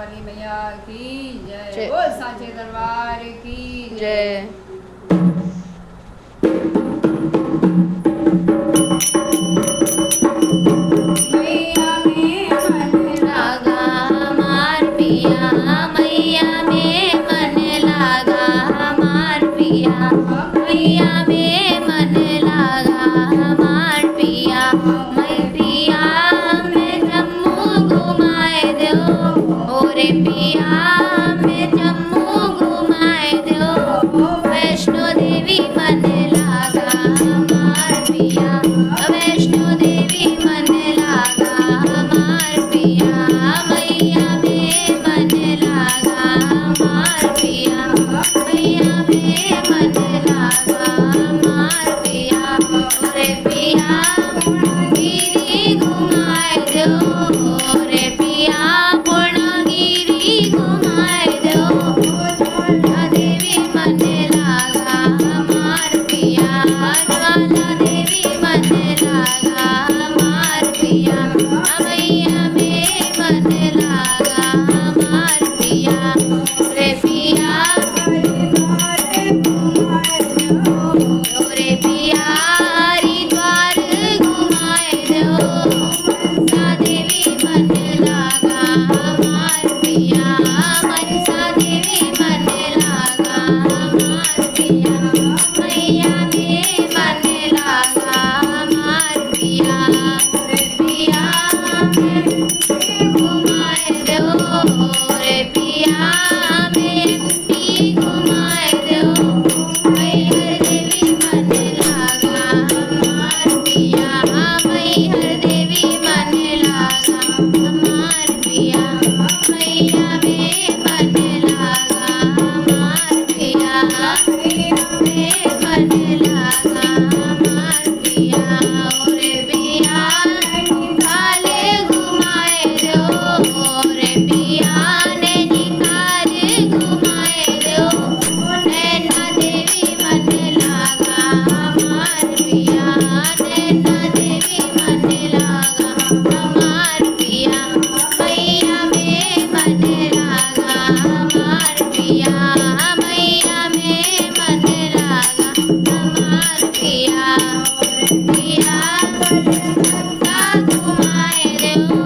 वाली मैया की जय। जय। बोल सांचे दरबार की जय। मैया में मन लागा हमार पिया, मैया में मन लागा हमार पिया, मैया में मन लागा हमार पिया। मैं पिया में जम्मू घुमाए दो, ओरे पिया में जम्मू घुमाए दो। वैष्णो देवी मन लागा हमार पिया, वैष्णो देवी मन लागा हमार पिया, मैया में मन लागा हमार पिया, मैया में मन लागा हमार पिया। ओरे पिया पूर्णगिरी घुमाए दो, ओरे पिया पूर्णगिरी घुमाए दो। ज्वाला देवी मन लागा हमार पिया, ज्वाला देवी मन लागा हमार पिया, मैया में मन लागा हमार पिया। रे पिया रे पिया हरिद्वार घुमाए दो, मनसा देवी मन लागा हमार पिया, मनसा देवी मन लागा हमार पिया, मैया में मन लागा हमार पिया। रे पिया घुमाए दो, रे पिया में घुमाए दो। मैहर देवी मन लागा हमार पिया, मैहर देवी मन लागा हमार पिया, मैया में मन लागा हमार पिया, मैया में मन लागा हमार पिया। ओरे पिया काले घुमाए दो, ओरे पिया नैनीताल घुमाए दो। नैना देवी मन लागा हमार पिया, नैना देवी मन लागा हमार पिया, मैया में मन लागा हमार पिया, मैया में मन लागा हमार पिया। पिया कलकत्ता घुमाए दो,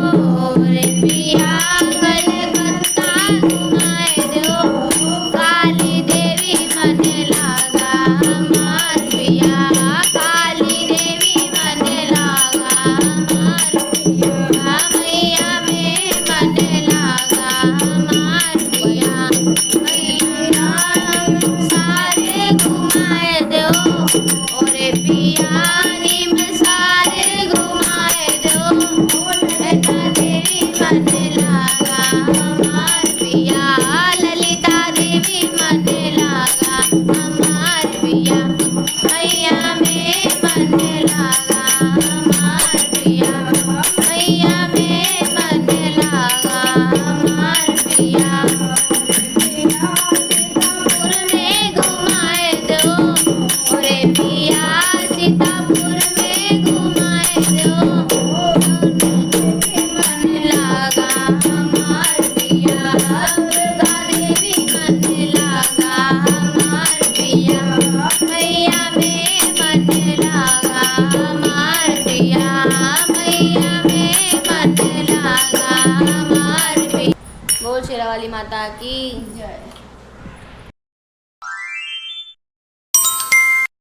रे पिया कलकत्ता घुमाए दो। काली देवी मन लागा हमार पिया, काली देवी मन लागा हमार पिया, मैया में मन लागा हमार पिया। मैया सारे घुमाए दो, ओरे पिया निम सारे घुमाए दो। ललिता देवी मन लागा हमार पिया, ललिता देवी मन लागा हमार पिया, मैया में मन लागा हमार पिया, मैया में मन लागा हमार पिया। सीतापुर में घुमाए दो, ओरे पिया सीतापुर में घुमाए दो। मन लागा हमार पिया, दुर्गा देवी मन लागा हमार पिया, मैया में मन लागा हमार पिया, मैया में मन लागा हमार पिया। बोल शेरा वाली माता की जय।